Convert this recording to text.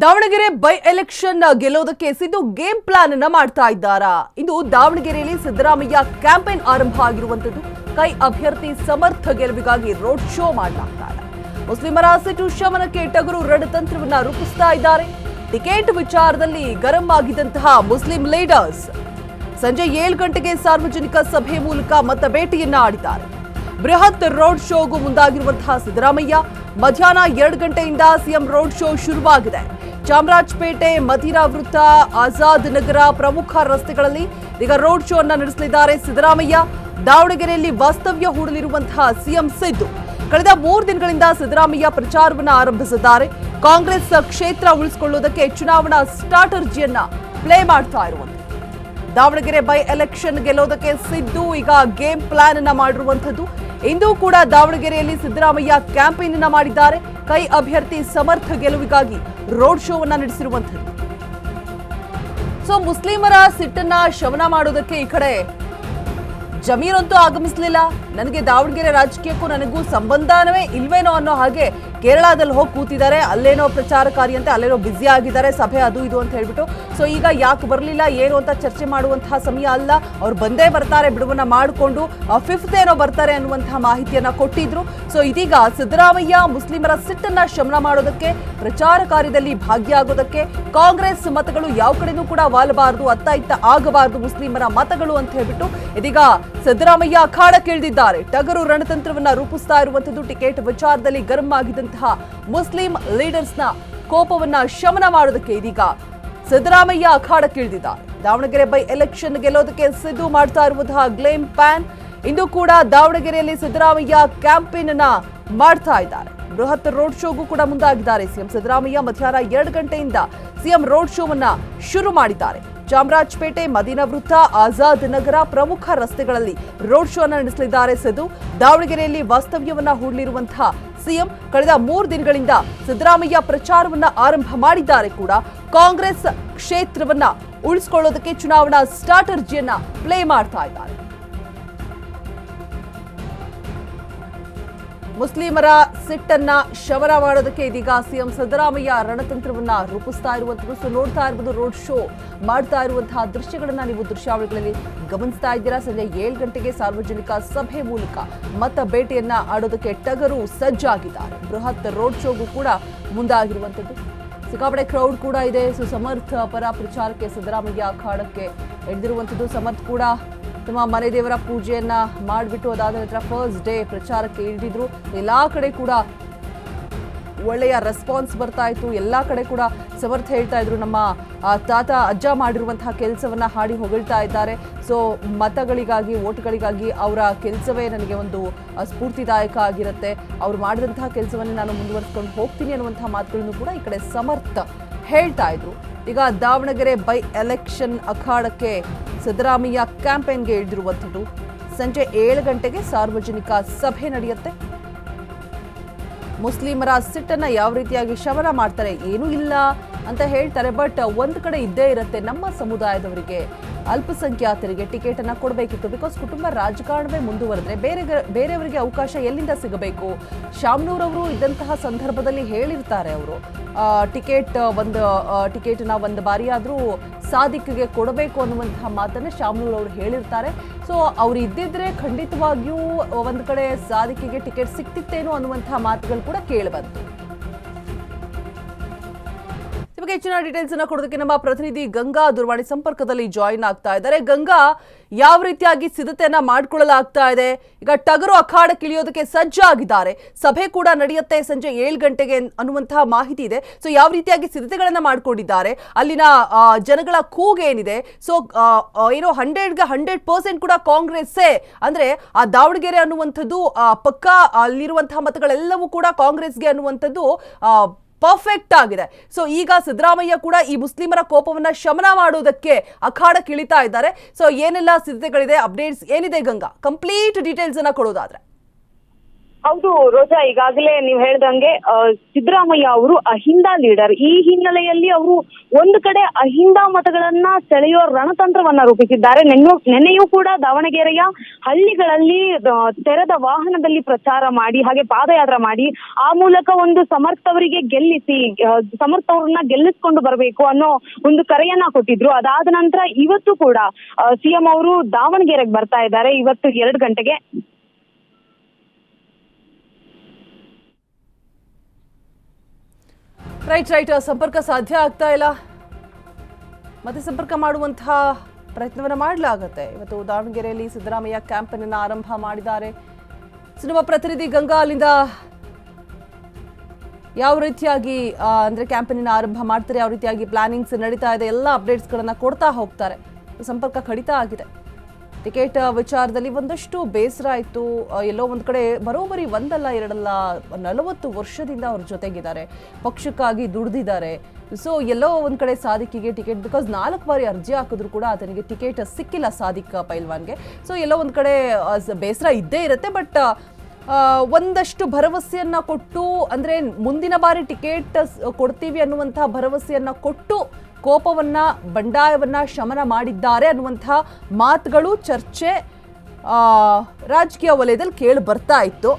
Davanagere by election ಗೆಲ್ಲೋದಕ್ಕೆ Siddu game plan ಅನ್ನ ಮಾಡ್ತಾ ಇದ್ದಾರಾ? ಇಂದು ದಾವಣಗೆರೆಯಲ್ಲಿ ಸಿದ್ದರಾಮಯ್ಯ ಕ್ಯಾಂಪೇನ್ ಆರಂಭ ಆಗಿರುವಂತದ್ದು. ಕೈ ಅಭ್ಯರ್ಥಿ ಸಮರ್ಥ ಗೆಲುವಿಗಾಗಿ ರೋಡ್ ಶೋ ಮಾಡಲಾಗ್ತಾ ಇದೆ. ಮುಸ್ಲಿಮರ ಸಿಟ್ಟು ಶಮನಕ್ಕೆ ಟಗರು ರಣತಂತ್ರವನ್ನ ರೂಪಿಸ್ತಾ ಇದ್ದಾರೆ. ಟಿಕೆಟ್ ವಿಚಾರದಲ್ಲಿ ಗರಂ ಆಗಿದ್ದಂತಹ ಮುಸ್ಲಿಂ ಲೀಡರ್ಸ್ ಸಂಜೆ 7 ಗಂಟೆಗೆ ಸಾರ್ವಜನಿಕ ಸಭೆ ಮೂಲಕ ಮತ ಭೇಟಿಯನ್ನ ಆಡಿದ್ದಾರೆ. ಬೃಹತ್ ರೋಡ್ ಶೋಗೂ ಮುಂದಾಗಿರುವಂತಹ ಸಿದ್ದರಾಮಯ್ಯ ಮಧ್ಯಾಹ್ನ 2 ಗಂಟೆಯಿಂದ ಸಿಎಂ ರೋಡ್ ಶೋ ಶುರುವಾಗಿದೆ. ಚಾಮರಾಜಪೇಟೆ, ಮದಿರಾ ವೃತ್ತ, ಆಜಾದ್ ನಗರ ಪ್ರಮುಖ ರಸ್ತೆಗಳಲ್ಲಿ ಈಗ ರೋಡ್ ಶೋ ಅನ್ನ ನಡೆಸಲಿದ್ದಾರೆ ಸಿದ್ದರಾಮಯ್ಯ. ದಾವಣಗೆರೆಯಲ್ಲಿ ವಾಸ್ತವ್ಯ ಹೂಡಲಿರುವಂತಹ ಸಿಎಂ ಸಿದ್ದು ಕಳೆದ 3 ದಿನಗಳಿಂದ ಸಿದ್ದರಾಮಯ್ಯ ಪ್ರಚಾರವನ್ನು ಆರಂಭಿಸಿದ್ದಾರೆ. ಕಾಂಗ್ರೆಸ್ ಕ್ಷೇತ್ರ ಉಳಿಸಿಕೊಳ್ಳುವುದಕ್ಕೆ ಚುನಾವಣಾ ಸ್ಟ್ರಾಟಜಿಯನ್ನ ಪ್ಲೇ ಮಾಡ್ತಾ ಇರುವಂತೆ. ದಾವಣಗೆರೆ ಬೈ ಎಲೆಕ್ಷನ್ ಗೆಲ್ಲೋದಕ್ಕೆ ಸಿದ್ದು ಈಗ ಗೇಮ್ ಪ್ಲಾನ್ ಅನ್ನ ಮಾಡಿರುವಂತದ್ದು. ಇಂದು ಕೂಡ ದಾವಣಗೆರೆಯಲ್ಲಿ ಸಿದ್ದರಾಮಯ್ಯ ಕ್ಯಾಂಪೇನ್ ಅನ್ನ ಮಾಡಿದ್ದಾರೆ. ಕೈ ಅಭ್ಯರ್ಥಿ ಸಮರ್ಥ ಗೆಲುವಿಗಾಗಿ ರೋಡ್ ಶೋ ಅನ್ನ ನಡೆಸಿರುವಂತದ್ದು. ಸೊ ಮುಸ್ಲಿಮರ ಸಿಟ್ಟನ್ನ ಶಮನ ಮಾಡೋದಕ್ಕೆ ಈ ಕಡೆ ಜಮೀರ್ ಅಂತೂ ಆಗಮಿಸಲಿಲ್ಲ. ನನಗೆ ದಾವಣಗೆರೆ ರಾಜಕೀಯಕ್ಕೂ ನನಗೂ ಸಂಬಂಧವೇ ಇಲ್ವೇನೋ ಅನ್ನೋ ಹಾಗೆ ಕೇರಳದಲ್ಲಿ ಹೋಗಿ ಕೂತಿದ್ದಾರೆ. ಅಲ್ಲೇನೋ ಪ್ರಚಾರ ಕಾರ್ಯಂತೆ ಅಲ್ಲೇನೋ ಬ್ಯುಸಿ ಆಗಿದ್ದಾರೆ, ಸಭೆ ಅದು ಇದು ಅಂತ ಹೇಳ್ಬಿಟ್ಟು. ಸೊ ಈಗ ಯಾಕೆ ಬರಲಿಲ್ಲ ಏನು ಅಂತ ಚರ್ಚೆ ಮಾಡುವಂತಹ ಸಮಯ ಅಲ್ಲ. ಅವ್ರು ಬಂದೇ ಬರ್ತಾರೆ, ಬಿಡುವನ್ನ ಮಾಡಿಕೊಂಡು 5th ಏನೋ ಬರ್ತಾರೆ ಅನ್ನುವಂತಹ ಮಾಹಿತಿಯನ್ನ ಕೊಟ್ಟಿದ್ರು. ಸೊ ಇದೀಗ ಸಿದ್ದರಾಮಯ್ಯ ಮುಸ್ಲಿಮರ ಸಿಟ್ಟನ್ನ ಶಮನ ಮಾಡೋದಕ್ಕೆ, ಪ್ರಚಾರ ಕಾರ್ಯದಲ್ಲಿ ಭಾಗಿಯಾಗೋದಕ್ಕೆ, ಕಾಂಗ್ರೆಸ್ ಮತಗಳು ಯಾವ ಕಡೆನೂ ಕೂಡ ವಾಲಬಾರದು, ಅತ್ತ ಇತ್ತ ಆಗಬಾರದು ಮುಸ್ಲಿಮರ ಮತಗಳು ಅಂತ ಹೇಳ್ಬಿಟ್ಟು ಇದೀಗ ಸಿದ್ದರಾಮಯ್ಯ ಅಖಾಡಕ್ಕಿಳಿದಿದ್ದಾರೆ. ಟಗರು ರಣತಂತ್ರವನ್ನ ರೂಪಿಸ್ತಾ ಇರುವಂತದ್ದು. ಟಿಕೆಟ್ ವಿಚಾರದಲ್ಲಿ ಗರಂ ಆಗಿದ್ದಂತಹ ಮುಸ್ಲಿಂ ಲೀಡರ್ಸ್ನ ಕೋಪವನ್ನ ಶಮನ ಮಾಡೋದಕ್ಕೆ ಇದೀಗ ಸಿದ್ದರಾಮಯ್ಯ ಅಖಾಡಕ್ಕಿಳಿದಿದ್ದಾರೆ. ದಾವಣಗೆರೆ ಬೈ ಎಲೆಕ್ಷನ್ ಗೆಲ್ಲೋದಕ್ಕೆ ಸಿದ್ದು ಮಾಡ್ತಾ ಇರುವಂತಹ ಗ್ಲೇಮ್ ಪ್ಲಾನ್. ಇಂದು ಕೂಡ ದಾವಣಗೆರೆಯಲ್ಲಿ ಸಿದ್ದರಾಮಯ್ಯ ಕ್ಯಾಂಪೇನ್ ಅನ್ನ ಮಾಡ್ತಾ ಇದ್ದಾರೆ. ಬೃಹತ್ ರೋಡ್ ಶೋಗೂ ಕೂಡ ಮುಂದಾಗಿದ್ದಾರೆ ಸಿಎಂ ಸಿದ್ದರಾಮಯ್ಯ. ಮಧ್ಯಾಹ್ನ 2 ಗಂಟೆಯಿಂದ ಸಿಎಂ ರೋಡ್ ಶೋವನ್ನ ಶುರು ಮಾಡಿದ್ದಾರೆ. ಚಾಮರಾಜಪೇಟೆ, ಮದಿನಾ ವೃತ್ತ, ಆಜಾದ್ ನಗರ ಪ್ರಮುಖ ರಸ್ತೆಗಳಲ್ಲಿ ರೋಡ್ ಶೋ ಅನ್ನು ನಡೆಸಲಿದ್ದಾರೆ ಸಿದ್ದು. ದಾವಣಗೆರೆಯಲ್ಲಿ ವಾಸ್ತವ್ಯವನ್ನ ಹೂಡಲಿರುವಂತಹ ಸಿಎಂ ಕಳೆದ 3 ದಿನಗಳಿಂದ ಸಿದ್ದರಾಮಯ್ಯ ಪ್ರಚಾರವನ್ನ ಆರಂಭ ಮಾಡಿದ್ದಾರೆ. ಕೂಡ ಕಾಂಗ್ರೆಸ್ ಕ್ಷೇತ್ರವನ್ನ ಉಳಿಸಿಕೊಳ್ಳೋದಕ್ಕೆ ಚುನಾವಣಾ ಸ್ಟ್ರಾಟಜಿಯನ್ನ ಪ್ಲೇ ಮಾಡ್ತಾ ಇದ್ದಾರೆ. ಮುಸ್ಲಿಮರ ಸಿಟ್ಟನ್ನ ಶಮನ ಮಾಡೋದಕ್ಕೆ ಇದೀಗ ಸಿಎಂ ಸಿದ್ದರಾಮಯ್ಯ ರಣತಂತ್ರವನ್ನ ರೂಪಿಸ್ತಾ ಇರುವಂತದ್ದು. ಸೊ ನೋಡ್ತಾ ಇರಬಹುದು, ರೋಡ್ ಶೋ ಮಾಡ್ತಾ ಇರುವಂತಹ ದೃಶ್ಯಗಳನ್ನ ನೀವು ದೃಶ್ಯಾವಳಿಗಳಲ್ಲಿ ಗಮನಿಸ್ತಾ ಇದ್ದೀರಾ. ಸಂಜೆ 7 ಗಂಟೆಗೆ ಸಾರ್ವಜನಿಕ ಸಭೆ ಮೂಲಕ ಮತ ಭೇಟಿಯನ್ನ ಆಡೋದಕ್ಕೆ ಟಗರು ಸಜ್ಜಾಗಿದ್ದಾರೆ. ಬೃಹತ್ ರೋಡ್ ಶೋಗೂ ಕೂಡ ಮುಂದಾಗಿರುವಂತದ್ದು. ಸಿಕ್ಕಾಪಟ್ಟೆ ಕ್ರೌಡ್ ಕೂಡ ಇದೆ. ಸೊ ಸಮರ್ಥ ಪರ ಪ್ರಚಾರಕ್ಕೆ ಸಿದ್ದರಾಮಯ್ಯ ಅಖಾಡಕ್ಕೆ ಎಳೆದಿರುವಂತದ್ದು. ಸಮರ್ಥ ಕೂಡ ತಮ್ಮ ಮನೆ ದೇವರ ಪೂಜೆಯನ್ನ ಮಾಡಿಬಿಟ್ಟು ಅದಾದ ನಂತರ ಫಸ್ಟ್ ಡೇ ಪ್ರಚಾರಕ್ಕೆ ಇಳಿದಿದ್ರು. ಎಲ್ಲಾ ಕಡೆ ಕೂಡ ಒಳ್ಳೆಯ ರೆಸ್ಪಾನ್ಸ್ ಬರ್ತಾ ಇತ್ತು. ಎಲ್ಲಾ ಕಡೆ ಕೂಡ ಸಮರ್ಥ ಹೇಳ್ತಾ ಇದ್ರು, ನಮ್ಮ ತಾತ ಅಜ್ಜ ಮಾಡಿರುವಂತಹ ಕೆಲಸವನ್ನ ಹಾಡಿ ಹೊಗಳ್ತಾ ಇದ್ದಾರೆ. ಸೊ ಮತಗಳಿಗಾಗಿ, ಓಟ್ಗಳಿಗಾಗಿ ಅವರ ಕೆಲಸವೇ ನನಗೆ ಒಂದು ಸ್ಫೂರ್ತಿದಾಯಕ ಆಗಿರುತ್ತೆ. ಅವ್ರು ಮಾಡಿದಂತಹ ಕೆಲಸವನ್ನೇ ನಾನು ಮುಂದುವರಿಸ್ಕೊಂಡು ಹೋಗ್ತೀನಿ ಅನ್ನುವಂತಹ ಮಾತುಗಳನ್ನು ಕೂಡ ಈ ಕಡೆ ಸಮರ್ಥ ಹೇಳ್ತಾ ಇದ್ರು. ಈಗ ದಾವಣಗೆರೆ ಬೈ ಎಲೆಕ್ಷನ್ ಅಖಾಡಕ್ಕೆ ಸಿದ್ದರಾಮಯ್ಯ ಕ್ಯಾಂಪೇನ್ಗೆ ಇಳಿದಿರುವಂಥದ್ದು. ಸಂಜೆ 7 ಗಂಟೆಗೆ ಸಾರ್ವಜನಿಕ ಸಭೆ ನಡೆಯುತ್ತೆ. ಮುಸ್ಲಿಮರ ಸಿಟ್ಟನ್ನ ಯಾವ ರೀತಿಯಾಗಿ ಶಮನ ಮಾಡ್ತಾರೆ ಏನೂ ಇಲ್ಲ ಅಂತ ಹೇಳ್ತಾರೆ. ಬಟ್ ಒಂದು ಕಡೆ ಇದ್ದೇ ಇರುತ್ತೆ, ನಮ್ಮ ಸಮುದಾಯದವರಿಗೆ, ಅಲ್ಪಸಂಖ್ಯಾತರಿಗೆ ಟಿಕೆಟ್ ಅನ್ನ ಕೊಡಬೇಕಿತ್ತು. ಬಿಕಾಸ್ ಕುಟುಂಬ ರಾಜಕಾರಣವೇ ಮುಂದುವರೆದ್ರೆ ಬೇರೆಯವರಿಗೆ ಅವಕಾಶ ಎಲ್ಲಿಂದ ಸಿಗಬೇಕು? ಶಾಮನೂರವರು ಇದ್ದಂತಹ ಸಂದರ್ಭದಲ್ಲಿ ಹೇಳಿರ್ತಾರೆ, ಅವರು ಟಿಕೆಟ್ನ ಒಂದು ಬಾರಿಯಾದರೂ ಸಾದಿಕ್ಗೆ ಕೊಡಬೇಕು ಅನ್ನುವಂತಹ ಮಾತನ್ನ ಶಾಮನೂರವರು ಹೇಳಿರ್ತಾರೆ. ಸೊ ಅವ್ರು ಇದ್ದಿದ್ರೆ ಖಂಡಿತವಾಗಿಯೂ ಒಂದು ಕಡೆ ಸಾದಿಕ್ಗೆ ಟಿಕೆಟ್ ಸಿಕ್ತಿತ್ತೇನೋ ಅನ್ನುವಂತಹ ಮಾತುಗಳು ಕೂಡ ಕೇಳಿಬಂತು. ನಿಮಗೆ ಹೆಚ್ಚಿನ ಡೀಟೇಲ್ಸ್ ಅನ್ನ ಕೊಡೋದಕ್ಕೆ ನಮ್ಮ ಪ್ರತಿನಿಧಿ ಗಂಗಾ ದೂರವಾಣಿ ಸಂಪರ್ಕದಲ್ಲಿ ಜಾಯಿನ್ ಆಗ್ತಾ ಇದ್ದಾರೆ. ಗಂಗಾ, ಯಾವ ರೀತಿಯಾಗಿ ಸಿದ್ಧತೆಯನ್ನ ಮಾಡ್ಕೊಳ್ಳಲಾಗ್ತಾ ಇದೆ? ಈಗ ಟಗರು ಅಖಾಡಕ್ಕಿಳಿಯೋದಕ್ಕೆ ಸಜ್ಜಾಗಿದ್ದಾರೆ. ಸಭೆ ಕೂಡ ನಡೆಯುತ್ತೆ ಸಂಜೆ 7 ಗಂಟೆಗೆ ಅನ್ನುವಂತಹ ಮಾಹಿತಿ ಇದೆ. ಸೊ ಯಾವ ರೀತಿಯಾಗಿ ಸಿದ್ಧತೆಗಳನ್ನ ಮಾಡ್ಕೊಂಡಿದ್ದಾರೆ? ಅಲ್ಲಿನ ಜನಗಳ ಕೂಗೇನಿದೆ? ಸೊ ಏನೋ 100ಗೆ 100% ಕೂಡ ಕಾಂಗ್ರೆಸ್ಸೇ, ಅಂದ್ರೆ ಆ ದಾವಣಗೆರೆ ಅನ್ನುವಂಥದ್ದು ಪಕ್ಕ ಅಲ್ಲಿರುವಂತಹ ಮತಗಳೆಲ್ಲವೂ ಕೂಡ ಕಾಂಗ್ರೆಸ್ಗೆ ಅನ್ನುವಂಥದ್ದು ಪರ್ಫೆಕ್ಟ್ ಆಗಿದೆ. ಸೊ ಈಗ ಸಿದ್ದರಾಮಯ್ಯ ಕೂಡ ಈ ಮುಸ್ಲಿಮರ ಕೋಪವನ್ನ ಶಮನ ಮಾಡೋದಕ್ಕೆ ಅಖಾಡಕ್ಕೆ ಇಳಿತಾ ಇದ್ದಾರೆ. ಸೊ ಏನೆಲ್ಲ ಸಿದ್ಧತೆಗಳಿದೆ, ಅಪ್ಡೇಟ್ಸ್ ಏನಿದೆ ಗಂಗಾ? ಕಂಪ್ಲೀಟ್ ಡೀಟೇಲ್ಸ್ ಅನ್ನ ಕೊಡೋದಾದ್ರೆ. ಹೌದು ರೋಜಾ, ಈಗಾಗಲೇ ನೀವು ಹೇಳ್ದಂಗೆ ಸಿದ್ದರಾಮಯ್ಯ ಅವರು ಅಹಿಂದ ಲೀಡರ್. ಈ ಹಿನ್ನೆಲೆಯಲ್ಲಿ ಅವರು ಒಂದು ಕಡೆ ಅಹಿಂದ ಮತಗಳನ್ನ ಸೆಳೆಯುವ ರಣತಂತ್ರವನ್ನ ರೂಪಿಸಿದ್ದಾರೆ. ನೆನ್ನೆಯೂ ಕೂಡ ದಾವಣಗೆರೆಯ ಹಳ್ಳಿಗಳಲ್ಲಿ ತೆರೆದ ವಾಹನದಲ್ಲಿ ಪ್ರಚಾರ ಮಾಡಿ, ಹಾಗೆ ಪಾದಯಾತ್ರೆ ಮಾಡಿ, ಆ ಮೂಲಕ ಒಂದು ಸಮರ್ಥ ಅವರಿಗೆ ಸಮರ್ಥ ಅವ್ರನ್ನ ಗೆಲ್ಲಿಸ್ಕೊಂಡು ಬರಬೇಕು ಅನ್ನೋ ಒಂದು ಕರೆಯನ್ನ ಕೊಟ್ಟಿದ್ರು. ಅದಾದ ನಂತರ ಇವತ್ತು ಕೂಡ ಸಿಎಂ ಅವರು ದಾವಣಗೆರೆಗೆ ಬರ್ತಾ ಇದ್ದಾರೆ. ಇವತ್ತು 2 ಗಂಟೆಗೆ. ರೈಟ್ ಸಂಪರ್ಕ ಸಾಧ್ಯ ಆಗ್ತಾ ಇಲ್ಲ. ಮತ್ತೆ ಸಂಪರ್ಕ ಮಾಡುವಂತಹ ಪ್ರಯತ್ನವನ್ನು ಮಾಡಲಾಗುತ್ತೆ. ಇವತ್ತು ದಾವಣಗೆರೆಯಲ್ಲಿ ಸಿದ್ದರಾಮಯ್ಯ ಕ್ಯಾಂಪೇನ್ ಆರಂಭ ಮಾಡಿದ್ದಾರೆ. ನಮ್ಮ ಪ್ರತಿನಿಧಿ ಗಂಗಾ ಅಲ್ಲಿಂದ ಯಾವ ರೀತಿಯಾಗಿ ಅಂದ್ರೆ ಕ್ಯಾಂಪೇನ್ ಆರಂಭ ಮಾಡ್ತಾರೆ, ಯಾವ ರೀತಿಯಾಗಿ ಪ್ಲಾನಿಂಗ್ಸ್ ನಡೀತಾ ಇದೆ, ಎಲ್ಲ ಅಪ್ಡೇಟ್ಸ್ಗಳನ್ನ ಕೊಡ್ತಾ ಹೋಗ್ತಾರೆ. ಸಂಪರ್ಕ ಕಡಿತ ಆಗಿದೆ. ಟಿಕೆಟ್ ವಿಚಾರದಲ್ಲಿ ಒಂದಷ್ಟು ಬೇಸರ ಆಯಿತು. ಎಲ್ಲೋ ಒಂದು ಕಡೆ ಬರೋಬ್ಬರಿ 1 ಅಲ್ಲ 2 ಅಲ್ಲ 40 ವರ್ಷದಿಂದ ಅವ್ರ ಜೊತೆಗಿದ್ದಾರೆ, ಪಕ್ಷಕ್ಕಾಗಿ ದುಡಿದಿದ್ದಾರೆ. ಸೊ ಎಲ್ಲೋ ಒಂದು ಕಡೆ ಸಾದಿಕ್ಕಿಗೆ ಟಿಕೆಟ್, ಬಿಕಾಸ್ 4 ಬಾರಿ ಅರ್ಜಿ ಹಾಕಿದ್ರು ಕೂಡ ಆತನಿಗೆ ಟಿಕೆಟ್ ಸಿಕ್ಕಿಲ್ಲ ಸಾದಿಕ್ ಪೈಲ್ವಾನ್ಗೆ. ಸೊ ಎಲ್ಲೋ ಒಂದು ಕಡೆ ಬೇಸರ ಇದ್ದೇ ಇರುತ್ತೆ. ಬಟ್ ಒಂದಷ್ಟು ಭರವಸೆಯನ್ನ ಕೊಟ್ಟು, ಅಂದ್ರೆ ಮುಂದಿನ ಬಾರಿ ಟಿಕೆಟ್ ಕೊಡ್ತೀವಿ ಅನ್ನುವಂತಹ ಭರವಸೆಯನ್ನ ಕೊಟ್ಟು ಕೋಪವನ್ನ ಬಂಡಾಯವನ್ನ ಶಮನ ಮಾಡಿದ್ದಾರೆ ಅನ್ನುವಂಥ ಮಾತುಗಳು ಚರ್ಚೆ ರಾಜಕೀಯ ವಲಯದಲ್ಲಿ ಕೇಳಿ ಬರ್ತಾ ಇತ್ತು.